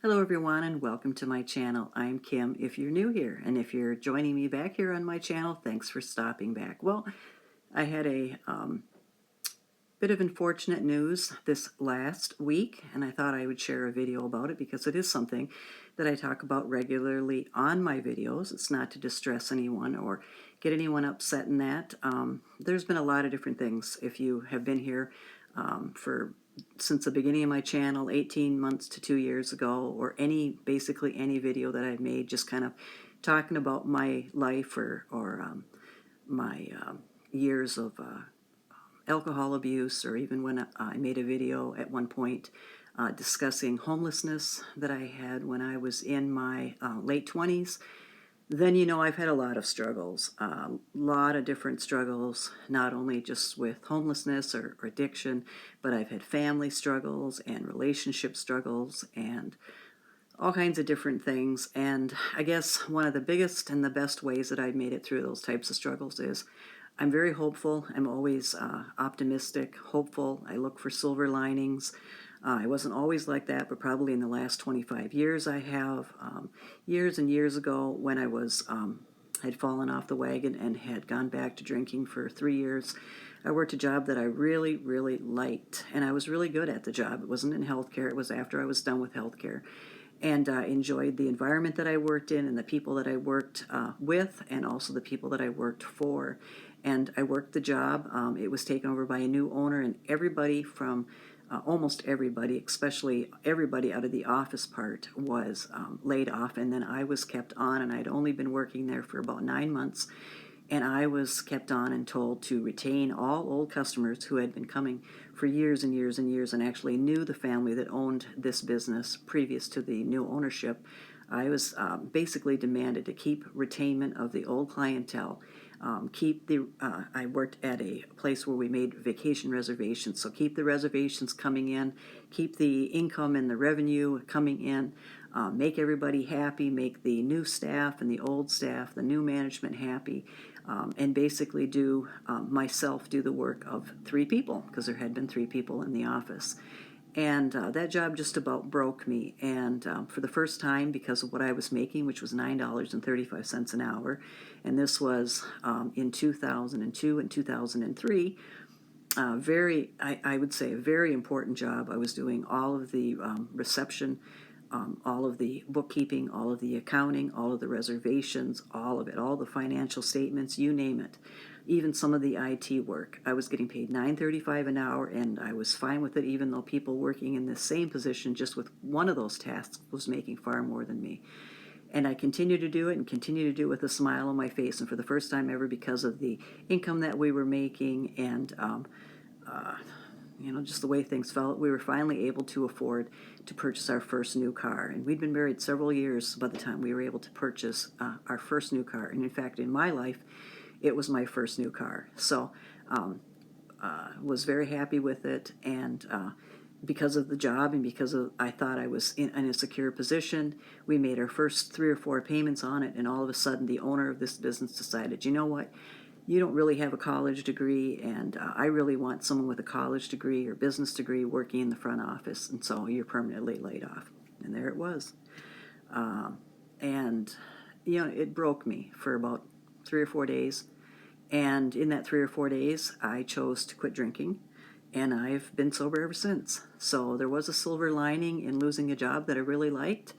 Hello everyone and welcome to my channel. I'm Kim if you're new here, and if you're joining me back here on my channel, thanks for stopping back. Well, I had a bit of unfortunate news this last week, and I thought I would share a video about it because it is something that I talk about regularly on my videos. It's not to distress anyone or get anyone upset in that. There's been a lot of different things. If you have been here for since the beginning of my channel, 18 months to 2 years ago, or basically any video that I've made, just kind of talking about my life or my years of alcohol abuse, or even when I made a video at one point discussing homelessness that I had when I was in my late 20s, then I've had a lot of struggles, a lot of different struggles, not only just with homelessness or addiction, but I've had family struggles and relationship struggles and all kinds of different things. And I guess one of the biggest and the best ways that I've made it through those types of struggles is I'm very hopeful. I'm always optimistic, hopeful. I look for silver linings. I wasn't always like that, but probably in the last 25 years I have. Years and years ago, when I was had fallen off the wagon and had gone back to drinking for 3 years, I worked a job that I really, really liked, and I was really good at the job. It wasn't in healthcare. It was after I was done with healthcare. And enjoyed the environment that I worked in and the people that I worked with, and also the people that I worked for. And I worked the job. It was taken over by a new owner, and everybody from almost everybody, especially everybody out of the office part, was laid off. And then I was kept on, and I'd only been working there for about 9 months. And I was kept on and told to retain all old customers who had been coming for years and years and years and actually knew the family that owned this business previous to the new ownership. I was basically demanded to keep retainment of the old clientele. I worked at a place where we made vacation reservations, so keep the reservations coming in, keep the income and the revenue coming in, make everybody happy, make the new staff and the old staff, the new management happy, and basically myself do the work of 3 people, because there had been 3 people in the office. And that job just about broke me. And for the first time, because of what I was making, which was $9.35 an hour, and this was in 2002 and 2003, I would say a very important job. I was doing all of the reception, all of the bookkeeping, all of the accounting, all of the reservations, all of it, all the financial statements, you name it. Even some of the IT work. I was getting paid $9.35 an hour, and I was fine with it, even though people working in the same position just with one of those tasks was making far more than me. And I continued to do it and continue to do it with a smile on my face. And for the first time ever, because of the income that we were making and just the way things felt, we were finally able to afford to purchase our first new car. And we'd been married several years by the time we were able to purchase our first new car. And in fact, in my life, it was my first new car. So was very happy with it, and because of the job and I thought I was in a secure position, we made our first 3 or 4 payments on it, and all of a sudden the owner of this business decided, you know what, you don't really have a college degree, and I really want someone with a college degree or business degree working in the front office, and so you're permanently laid off. And there it was. And it broke me for about 3 or 4 days. And in that 3 or 4 days, I chose to quit drinking, and I've been sober ever since. So there was a silver lining in losing a job that I really liked,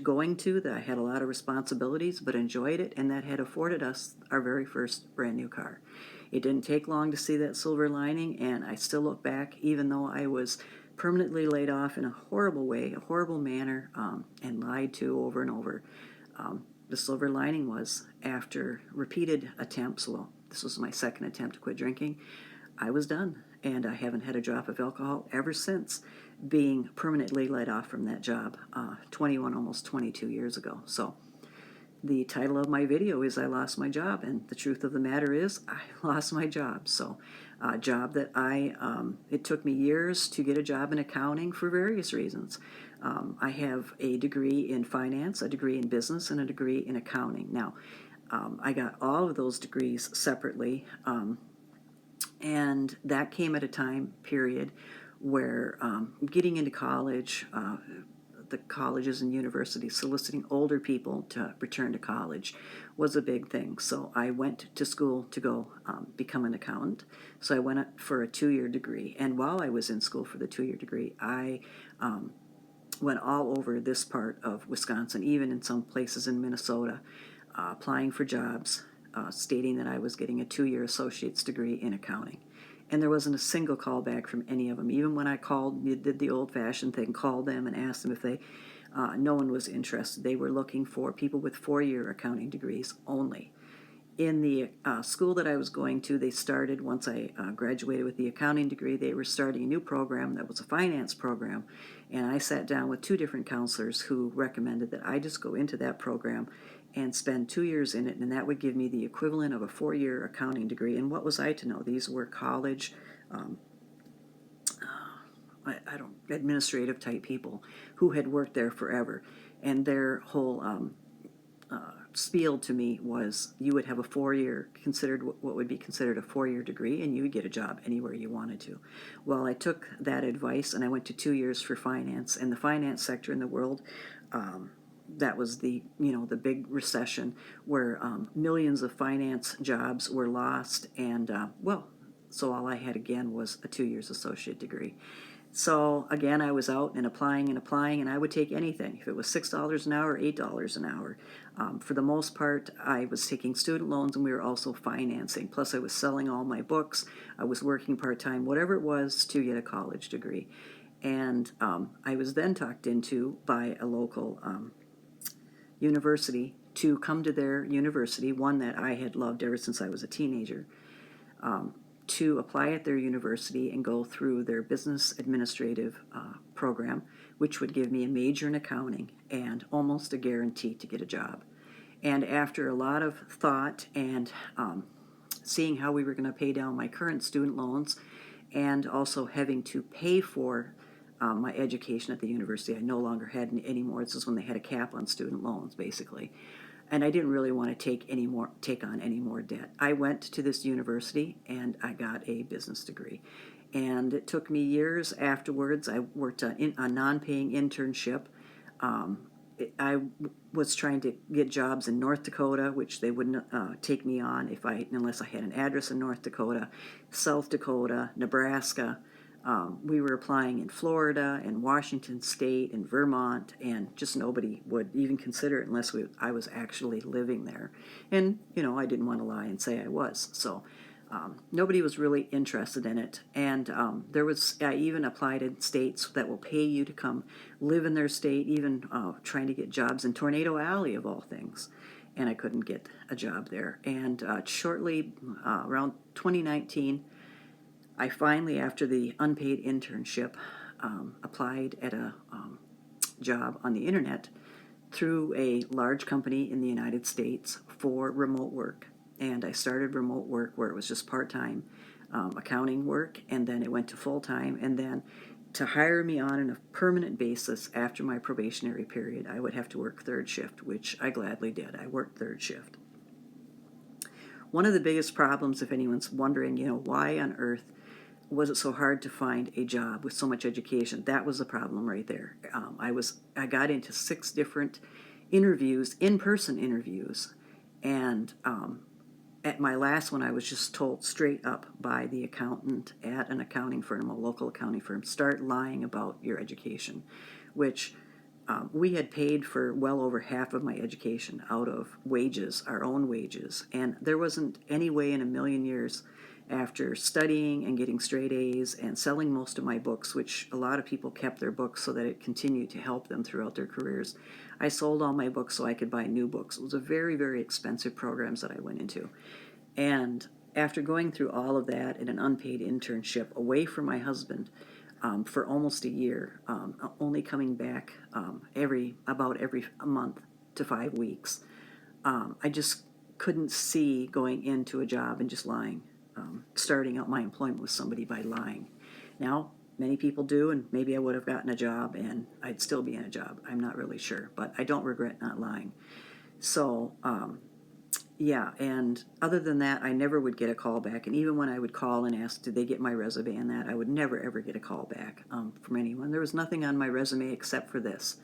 going to, that I had a lot of responsibilities, but enjoyed it, and that had afforded us our very first brand new car. It didn't take long to see that silver lining, and I still look back, even though I was permanently laid off in a horrible way, a horrible manner, and lied to over and over. The silver lining was, after repeated attempts, well, this was my second attempt to quit drinking, I was done, and I haven't had a drop of alcohol ever since being permanently laid off from that job 21, almost 22 years ago. So the title of my video is I Lost My Job, and the truth of the matter is I lost my job. So a job that it took me years to get a job in accounting for various reasons. I have a degree in finance, a degree in business, and a degree in accounting. Now, I got all of those degrees separately, and that came at a time period where getting into college, the colleges and universities soliciting older people to return to college was a big thing. So I went to school to go become an accountant. So I went up for a 2-year degree. And while I was in school for the 2-year degree, I went all over this part of Wisconsin, even in some places in Minnesota, applying for jobs, stating that I was getting a 2-year associate's degree in accounting. And there wasn't a single call back from any of them. Even when I called, did the old-fashioned thing, called them and asked them if they, no one was interested. They were looking for people with 4-year accounting degrees only. In the school that I was going to, they started, once I graduated with the accounting degree, they were starting a new program that was a finance program. And I sat down with 2 different counselors who recommended that I just go into that program and spend 2 years in it, and that would give me the equivalent of a 4-year accounting degree. And what was I to know? These were college, administrative type people who had worked there forever. And their whole spiel to me was you would have a 4-year, considered what would be considered a 4-year degree, and you would get a job anywhere you wanted to. Well, I took that advice and I went to 2 years for finance, and the finance sector in the world, that was the big recession where millions of finance jobs were lost, and so all I had again was a 2 years associate degree. So again, I was out and applying, and I would take anything. If it was $6 an hour, $8 an hour. For the most part, I was taking student loans, and we were also financing. Plus, I was selling all my books. I was working part-time, whatever it was to get a college degree. And I was then talked into by a local university to come to their university, one that I had loved ever since I was a teenager, to apply at their university and go through their business administrative program, which would give me a major in accounting and almost a guarantee to get a job. And after a lot of thought and seeing how we were going to pay down my current student loans and also having to pay for my education at the university, I no longer had any more. This is when they had a cap on student loans, basically. And I didn't really want to take on any more debt. I went to this university and I got a business degree. And it took me years afterwards. I worked a non-paying internship. I was trying to get jobs in North Dakota, which they wouldn't take me on unless I had an address in North Dakota, South Dakota, Nebraska. We were applying in Florida and Washington State and Vermont, and just nobody would even consider it unless I was actually living there. And, I didn't want to lie and say I was. So nobody was really interested in it. And I even applied in states that will pay you to come live in their state, even trying to get jobs in Tornado Alley, of all things. And I couldn't get a job there. And shortly, around 2019, I finally, after the unpaid internship, applied at a job on the internet through a large company in the United States for remote work. And I started remote work where it was just part-time accounting work, and then it went to full-time. And then to hire me on a permanent basis after my probationary period, I would have to work third shift, which I gladly did. I worked third shift. One of the biggest problems, if anyone's wondering, why on earth was it so hard to find a job with so much education? That was the problem right there. I got into 6 different interviews, in-person interviews, and at my last one, I was just told straight up by the accountant at an accounting firm, a local accounting firm, start lying about your education, which we had paid for well over half of my education out of wages, our own wages, and there wasn't any way in a million years, after studying and getting straight A's and selling most of my books, which a lot of people kept their books so that it continued to help them throughout their careers. I sold all my books so I could buy new books. It was a very, very expensive programs that I went into. And after going through all of that in an unpaid internship away from my husband for almost a year, only coming back about every month to 5 weeks, I just couldn't see going into a job and just lying. Starting out my employment with somebody by lying. Now, many people do, and maybe I would have gotten a job and I'd still be in a job. I'm not really sure, but I don't regret not lying. So yeah, and other than that, I never would get a call back. And even when I would call and ask, did they get my resume and that, I would never ever get a call back from anyone. There was nothing on my resume except for this.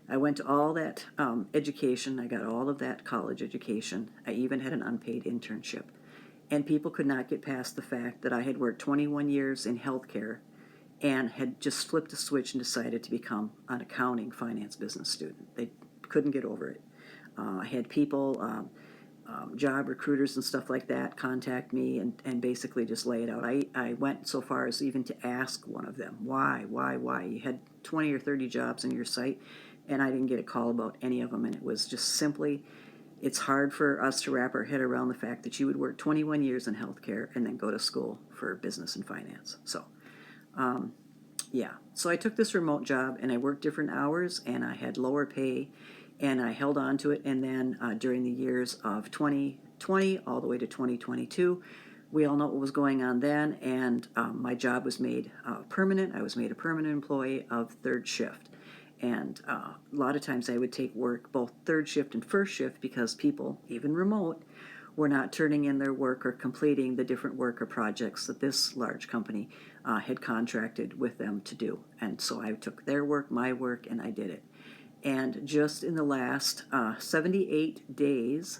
I went to all that education. I got all of that college education. I even had an unpaid internship. And people could not get past the fact that I had worked 21 years in healthcare and had just flipped a switch and decided to become an accounting finance business student. They couldn't get over it. I had people, job recruiters and stuff like that, contact me and basically just lay it out. I went so far as even to ask one of them, why? You had 20 or 30 jobs on your site, and I didn't get a call about any of them. And it was just simply, it's hard for us to wrap our head around the fact that you would work 21 years in healthcare and then go to school for business and finance. So, yeah. So I took this remote job and I worked different hours and I had lower pay and I held on to it. And then during the years of 2020 all the way to 2022, we all know what was going on then, and my job was made permanent. I was made a permanent employee of third shift. And a lot of times I would take work both third shift and first shift because people, even remote, were not turning in their work or completing the different work or projects that this large company had contracted with them to do. And so I took their work, my work, and I did it. And just in the last 78 days,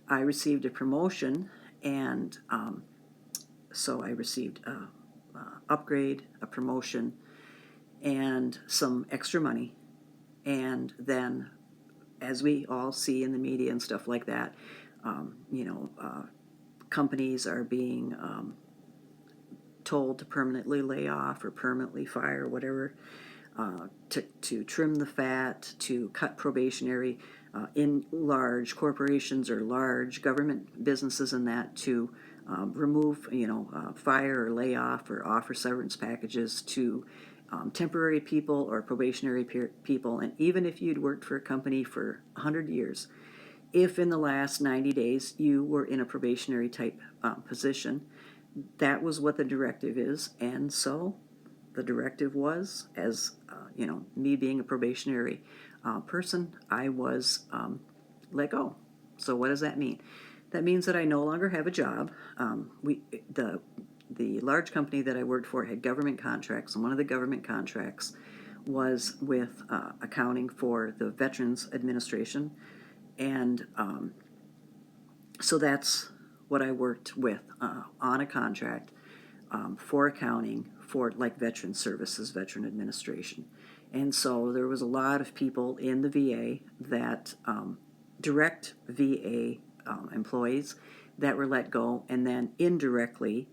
I received a promotion, and so I received a upgrade, a promotion, and some extra money. And then, as we all see in the media and stuff like that, companies are being told to permanently lay off or permanently fire, whatever, to trim the fat, to cut probationary in large corporations or large government businesses, and that to remove, fire or lay off or offer severance packages to temporary people or probationary people. And even if you'd worked for a company for 100 years, if in the last 90 days you were in a probationary type position, that was what the directive is. And so the directive was, as me being a probationary person, I was let go. So what does that mean? That means that I no longer have a job. The large company that I worked for had government contracts, and one of the government contracts was with accounting for the Veterans Administration, and so that's what I worked with on a contract for accounting for like Veteran Services, Veteran Administration. And so there was a lot of people in the VA that direct VA employees that were let go, and then indirectly,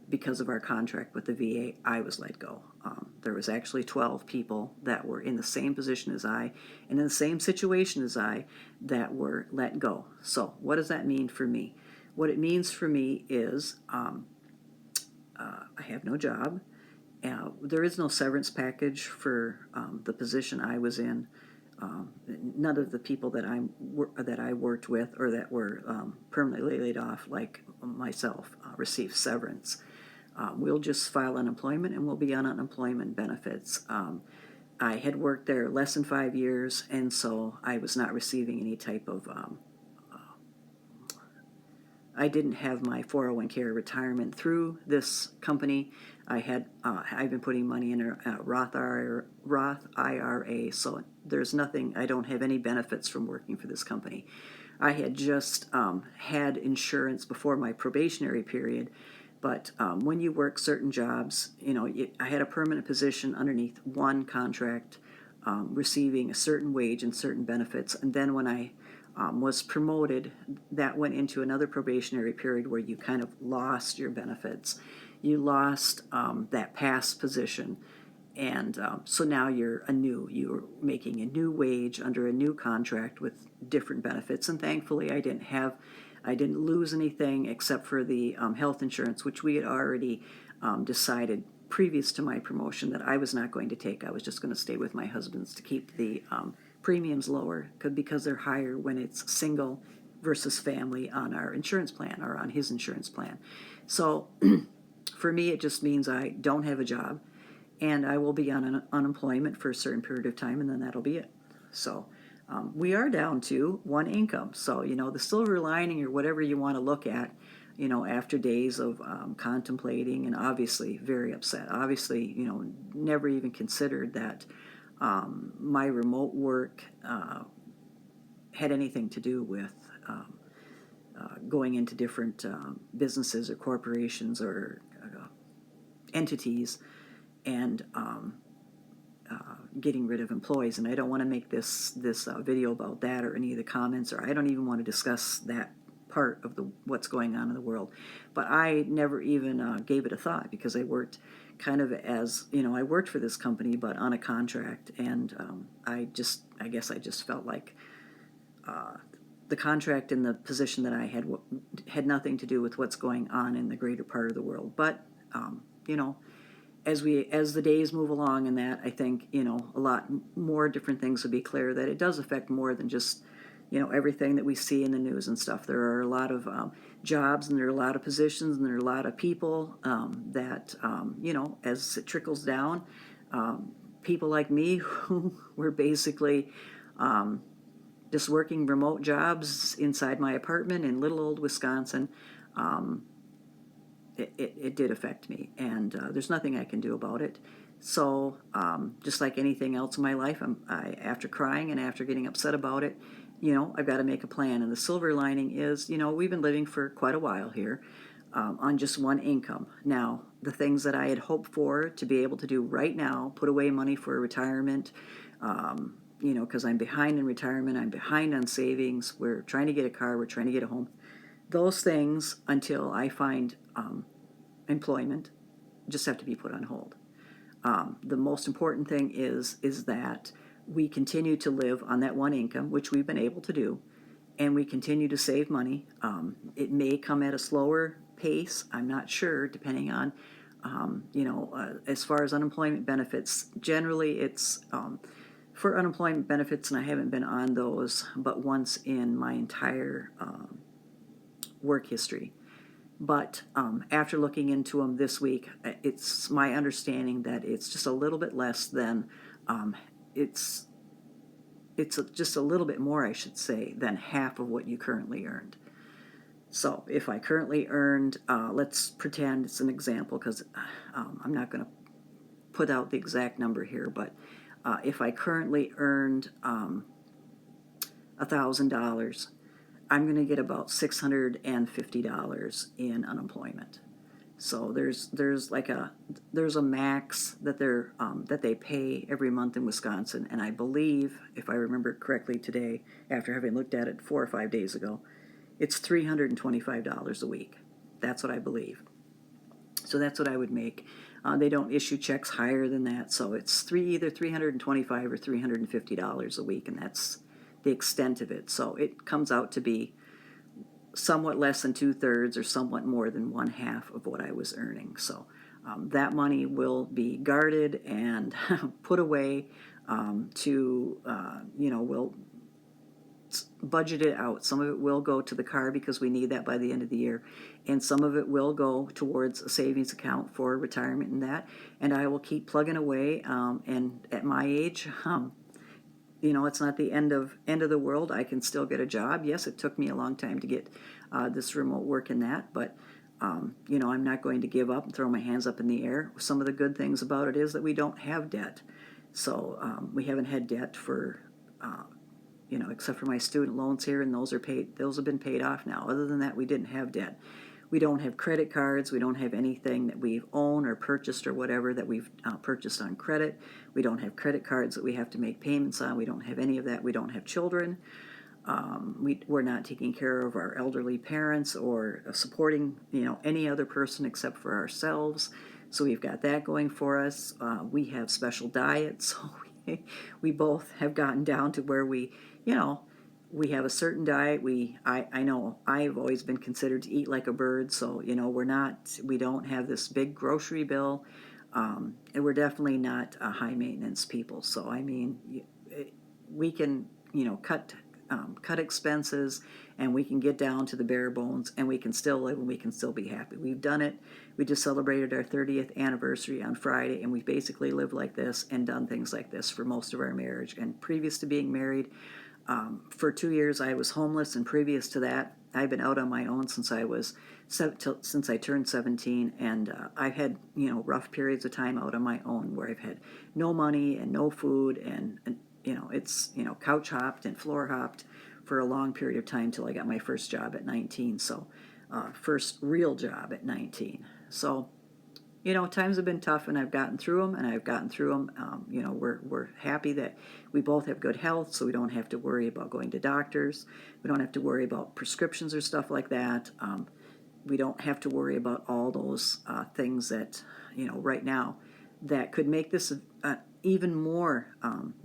because of our contract with the VA, I was let go. There was actually 12 people that were in the same position as I and in the same situation as I that were let go. So what does that mean for me? What it means for me is I have no job. There is no severance package for the position I was in. None of the people that I worked with or that were permanently laid off, like myself, received severance. We'll just file unemployment and we'll be on unemployment benefits. I had worked there less than 5 years, and so I was not receiving any type of I didn't have my 401k retirement through this company. I've been putting money in a Roth IRA, so there's nothing. I don't have any benefits from working for this company. I had just had insurance before my probationary period, but when you work certain jobs, I had a permanent position underneath one contract, receiving a certain wage and certain benefits, and then when I was promoted, that went into another probationary period where you kind of lost your benefits. You lost that past position, and so now you're making a new wage under a new contract with different benefits. And thankfully, I didn't lose anything except for the health insurance, which we had already decided previous to my promotion that I was not going to take. I was just going to stay with my husband's to keep the premiums lower because they're higher when it's single versus family on our insurance plan or on his insurance plan. So for me, it just means I don't have a job, and I will be on unemployment for a certain period of time, and then that'll be it. So we are down to one income. So, the silver lining, or whatever you want to look at, after days of contemplating and obviously very upset, obviously, never even considered that my remote work had anything to do with going into different businesses or corporations or entities and getting rid of employees. And I don't want to make this video about that or any of the comments, or I don't even want to discuss that part of what's going on in the world. But I never even gave it a thought, because I worked kind of as, I worked for this company but on a contract, and I guess I just felt like the contract and the position that I had nothing to do with what's going on in the greater part of the world. But as the days move along, and that, I think a lot more different things will be clear, that it does affect more than just everything that we see in the news and stuff. There are a lot of jobs, and there are a lot of positions, and there are a lot of people that as it trickles down, people like me who were basically just working remote jobs inside my apartment in little old Wisconsin. It did affect me, and there's nothing I can do about it. So just like anything else in my life, after crying and after getting upset about it, I've got to make a plan. And the silver lining is, we've been living for quite a while here on just one income. Now, the things that I had hoped for to be able to do right now, put away money for retirement, because I'm behind in retirement, I'm behind on savings, we're trying to get a car, we're trying to get a home. Those things, until I find employment, just have to be put on hold. The most important thing is that we continue to live on that one income, which we've been able to do, and we continue to save money. It may come at a slower pace, I'm not sure, depending on, as far as unemployment benefits. Generally, it's for unemployment benefits, and I haven't been on those but once in my entire work history. But after looking into them this week, it's my understanding that it's just a little bit less than, it's just a little bit more, I should say, than half of what you currently earned. So if I currently earned, let's pretend it's an example, because I'm not going to put out the exact number here, but if I currently earned $1,000, I'm going to get about $650 in unemployment. So there's a max that they pay every month in Wisconsin, and I believe, if I remember correctly today, after having looked at it 4 or 5 days ago, it's $325 a week. That's what I believe. So that's what I would make. They don't issue checks higher than that, so it's either $325 or $350 a week, and that's the extent of it. So it comes out to be somewhat less than 2/3 or somewhat more than 1/2 of what I was earning. So that money will be guarded and put away we'll budget it out. Some of it will go to the car, because we need that by the end of the year, and some of it will go towards a savings account for retirement and that, and I will keep plugging away, and at my age, it's not the end of the world. I can still get a job. Yes, it took me a long time to get this remote work and that, but I'm not going to give up and throw my hands up in the air. Some of the good things about it is that we don't have debt. So we haven't had debt for except for my student loans here, and those have been paid off now. Other than that, we didn't have debt. We don't have credit cards. We don't have anything that we've owned or purchased or whatever that we've purchased on credit. We don't have credit cards that we have to make payments on. We don't have any of that. We don't have children. We're not taking care of our elderly parents or supporting any other person except for ourselves. So we've got that going for us. We have special diets. So we both have gotten down to where we have a certain diet. I know I've always been considered to eat like a bird, so we don't have this big grocery bill, and we're definitely not high maintenance people. So I mean, we can cut expenses, and we can get down to the bare bones, and we can still live, and we can still be happy. We've done it. We just celebrated our 30th anniversary on Friday, and we basically lived like this and done things like this for most of our marriage. And previous to being married, For 2 years, I was homeless, and previous to that, I've been out on my own since since I turned 17, and I've had rough periods of time out on my own where I've had no money and no food, and it's couch hopped and floor hopped for a long period of time till I got my first job at 19. So, first real job at 19. So, times have been tough, and I've gotten through them, and I've gotten through them. We're happy that we both have good health, so we don't have to worry about going to doctors. We don't have to worry about prescriptions or stuff like that. We don't have to worry about all those things that, right now, that could make this an even more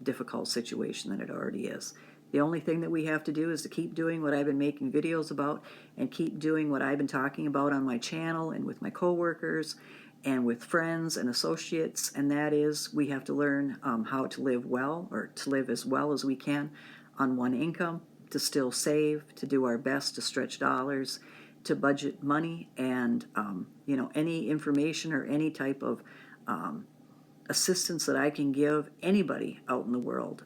difficult situation than it already is. The only thing that we have to do is to keep doing what I've been making videos about, and keep doing what I've been talking about on my channel and with my coworkers and with friends and associates, and that is we have to learn how to live well, or to live as well as we can on one income, to still save, to do our best to stretch dollars, to budget money, and any information or any type of assistance that I can give anybody out in the world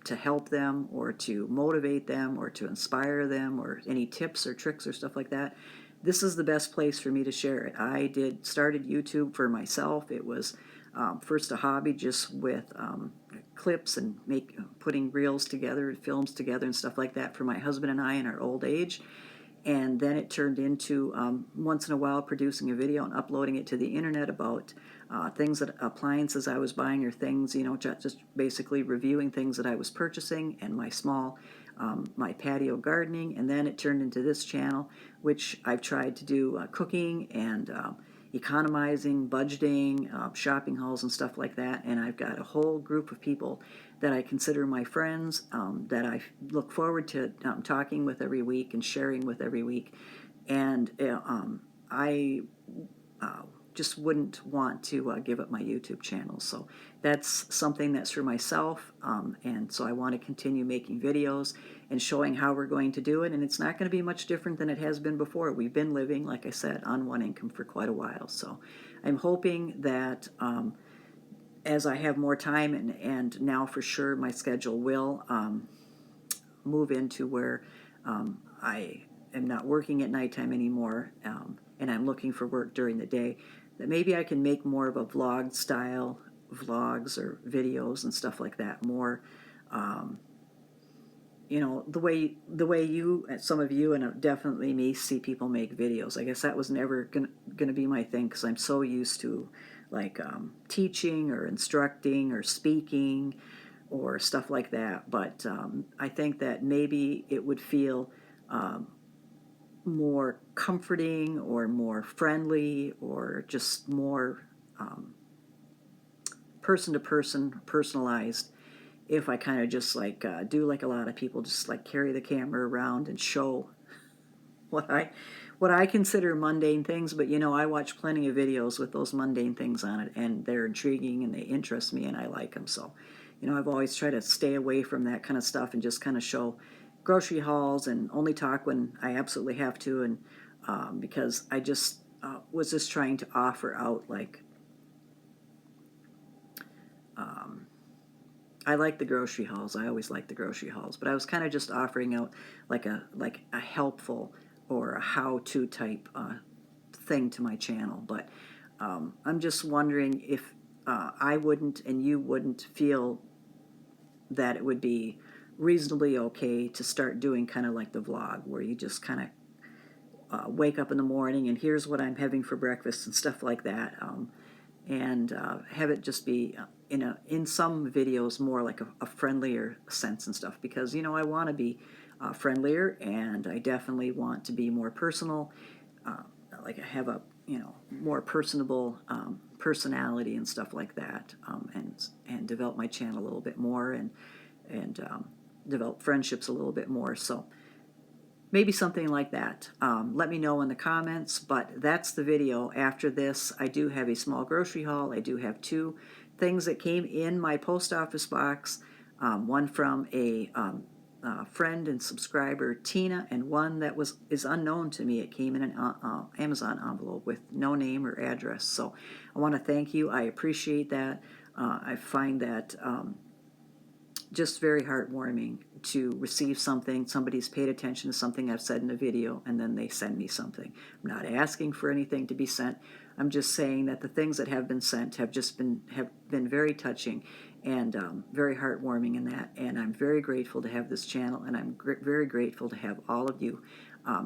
to help them, or to motivate them, or to inspire them, or any tips or tricks or stuff like that. This is the best place for me to share it. I started YouTube for myself. It was first a hobby, just with clips and putting reels together, films together, and stuff like that for my husband and I in our old age. And then it turned into once in a while producing a video and uploading it to the internet about appliances I was buying, or things, just basically reviewing things that I was purchasing, and my patio gardening. And then it turned into this channel, which I've tried to do cooking and economizing, budgeting, shopping hauls, and stuff like that. And I've got a whole group of people that I consider my friends, that I look forward to talking with every week and sharing with every week. And I just wouldn't want to give up my YouTube channel. So that's something that's for myself, and so I want to continue making videos and showing how we're going to do it. And it's not going to be much different than it has been before. We've been living, like I said, on one income for quite a while. So I'm hoping that as I have more time, and now for sure my schedule will move into where I am not working at nighttime anymore, and I'm looking for work during the day, that maybe I can make more of a vlog style vlogs or videos and stuff like that, more the way some of you, and definitely me, see people make videos. I guess that was never gonna be my thing, because I'm so used to like teaching or instructing or speaking or stuff like that. But I think that maybe it would feel more comforting, or more friendly, or just more person to person, personalized, if I kind of just like do like a lot of people, just like carry the camera around and show what I consider mundane things. But I watch plenty of videos with those mundane things on it, and they're intriguing and they interest me and I like them. So I've always tried to stay away from that kind of stuff and just kind of show grocery hauls, and only talk when I absolutely have to, and because I just was just trying to offer out, like, I like the grocery hauls. I always like the grocery hauls, but I was kind of just offering out like a helpful or a how-to type thing to my channel. But I'm just wondering if I wouldn't and you wouldn't feel that it would be reasonably okay to start doing kind of like the vlog, where you just kind of wake up in the morning and here's what I'm having for breakfast and stuff like that, and have it just be in some videos more like a friendlier sense and stuff, because I want to be friendlier, and I definitely want to be more personal, like I have a more personable personality and stuff like that, and develop my channel a little bit more, and develop friendships a little bit more. So maybe something like that. Let me know in the comments, but that's the video. After this, I do have a small grocery haul. I do have 2 things that came in my post office box, one from a friend and subscriber, Tina, and one that is unknown to me. It came in an Amazon envelope with no name or address. So I want to thank you. I appreciate that. I find that just very heartwarming to receive something. Somebody's paid attention to something I've said in a video, and then they send me something. I'm not asking for anything to be sent. I'm just saying that the things that have been sent have been very touching and very heartwarming in that. And I'm very grateful to have this channel, and I'm very grateful to have all of you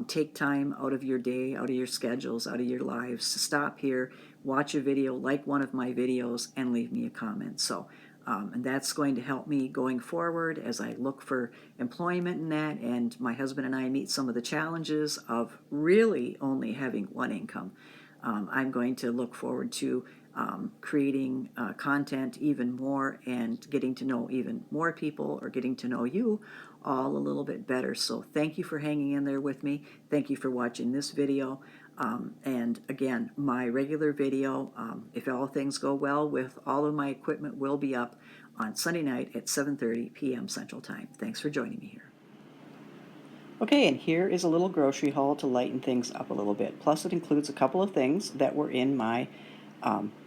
take time out of your day, out of your schedules, out of your lives to stop here, watch a video, like one of my videos, and leave me a comment. So, and that's going to help me going forward as I look for employment in that, and my husband and I meet some of the challenges of really only having one income. I'm going to look forward to creating content even more and getting to know even more people, or getting to know you all a little bit better. So thank you for hanging in there with me. Thank you for watching this video. And again, my regular video, if all things go well with all of my equipment, will be up on Sunday night at 7:30 p.m. Central Time. Thanks for joining me here. Okay, and here is a little grocery haul to lighten things up a little bit. Plus, it includes a couple of things that were in my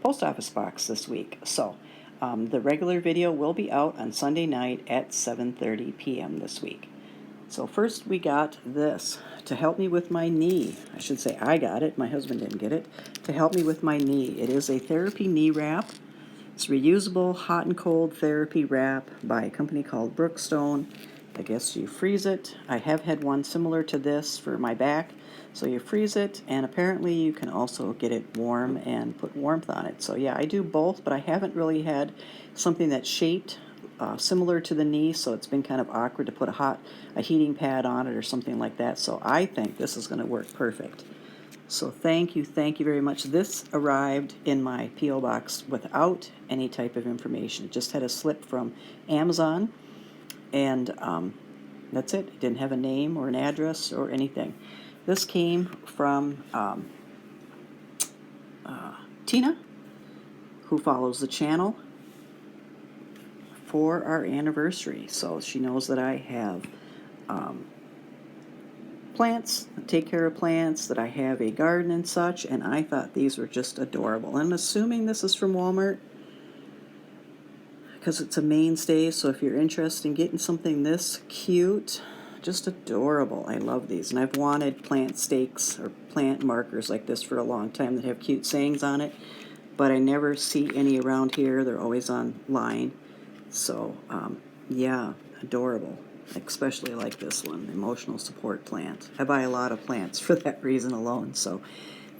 post office box this week. So, the regular video will be out on Sunday night at 7:30 p.m. this week. So first we got this to help me with my knee. I should say I got it. My husband didn't get it. To help me with my knee. It is a therapy knee wrap. It's reusable hot and cold therapy wrap by a company called Brookstone. I guess you freeze it. I have had one similar to this for my back. So you freeze it, and apparently you can also get it warm and put warmth on it. So yeah, I do both, but I haven't really had something that's shaped similar to the knee, so it's been kind of awkward to put a heating pad on it or something like that. So I think this is going to work perfect. So thank you very much. This arrived in my P.O. box without any type of information. It just had a slip from Amazon, and that's it. It didn't have a name or an address or anything. This came from Tina, who follows the channel, for our anniversary. So she knows that I have plants, take care of plants, that I have a garden and such, and I thought these were just adorable. I'm assuming this is from Walmart because it's a mainstay, so if you're interested in getting something this cute, just adorable. I love these, and I've wanted plant stakes or plant markers like this for a long time that have cute sayings on it, but I never see any around here. They're always online. So, yeah, adorable. Especially like this one, emotional support plant. I buy a lot of plants for that reason alone. So,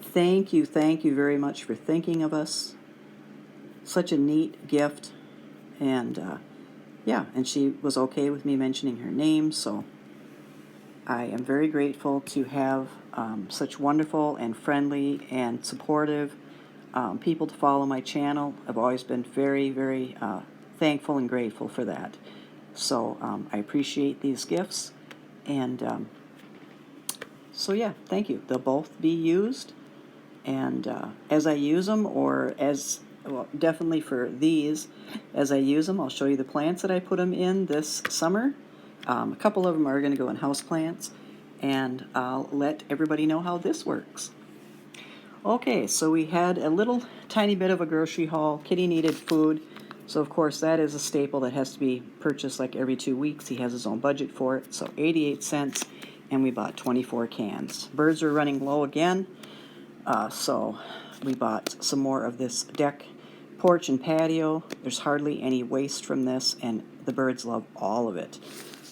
thank you very much for thinking of us. Such a neat gift. And, yeah, and she was okay with me mentioning her name. So, I am very grateful to have such wonderful and friendly and supportive people to follow my channel. I've always been very thankful and grateful for that. So I appreciate these gifts, and so yeah, thank you. They'll both be used, and as I use them, or as, well, definitely for these, as I use them, I'll show you the plants that I put them in this summer. A couple of them are going to go in house plants, and I'll let everybody know how this works. Okay, so we had a little tiny bit of a grocery haul. Kitty needed food. So, of course, that is a staple that has to be purchased like every 2 weeks. He has his own budget for it. So 88 cents, and we bought 24 cans. Birds are running low again, so we bought some more of this deck, porch, and patio. There's hardly any waste from this, and the birds love all of it.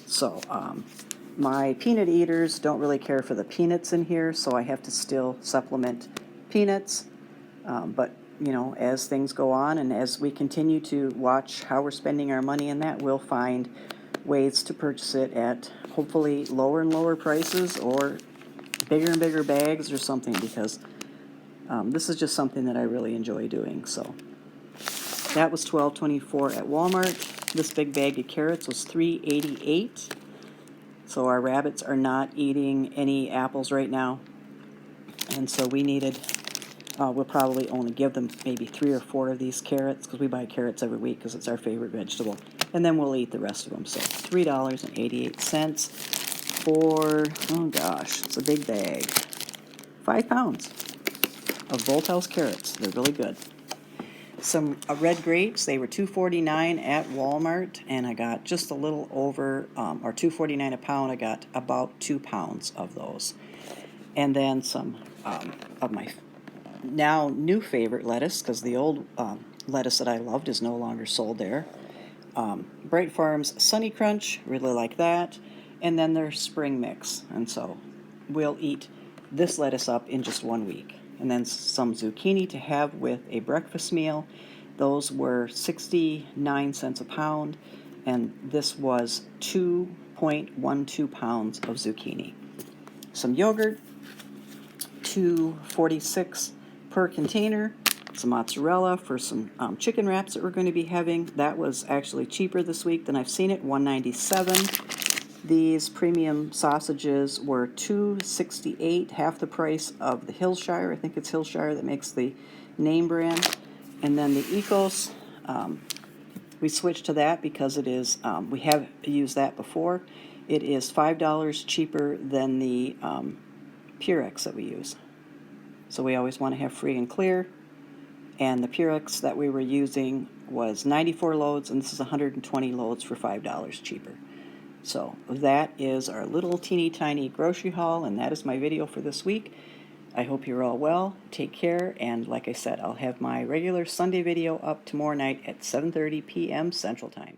So my peanut eaters don't really care for the peanuts in here, so I have to still supplement peanuts, but you know, as things go on and as we continue to watch how we're spending our money in that, we'll find ways to purchase it at hopefully lower and lower prices, or bigger and bigger bags or something, because this is just something that I really enjoy doing. So that was $12.24 at Walmart. This big bag of carrots was $3.88. So our rabbits are not eating any apples right now, and so we needed, we'll probably only give them maybe 3 or 4 of these carrots, because we buy carrots every week because it's our favorite vegetable, and then we'll eat the rest of them. So $3.88 for, oh gosh, it's a big bag, 5 pounds of Bolthouse carrots. They're really good. some red grapes. They were $2.49 at Walmart, and I got just a little over, or $2.49 a pound. I got about 2 pounds of those. And then some of my now new favorite lettuce, because the old lettuce that I loved is no longer sold there. Bright Farms Sunny Crunch, really like that. And then their spring mix. And so we'll eat this lettuce up in just 1 week. And then some zucchini to have with a breakfast meal. Those were 69 cents a pound, and this was 2.12 pounds of zucchini. Some yogurt, $2.46 per container. Some mozzarella for some chicken wraps that we're going to be having. That was actually cheaper this week than I've seen it, $1.97. These premium sausages were $2.68, half the price of the Hillshire. I think it's Hillshire that makes the name brand. And then the Ecos, we switched to that because it is, we have used that before. It is $5 cheaper than the Purex that we use. So we always want to have free and clear. And the Purex that we were using was 94 loads, and this is 120 loads for $5 cheaper. So that is our little teeny tiny grocery haul, and that is my video for this week. I hope you're all well. Take care, and like I said, I'll have my regular Sunday video up tomorrow night at 7:30 p.m. Central Time.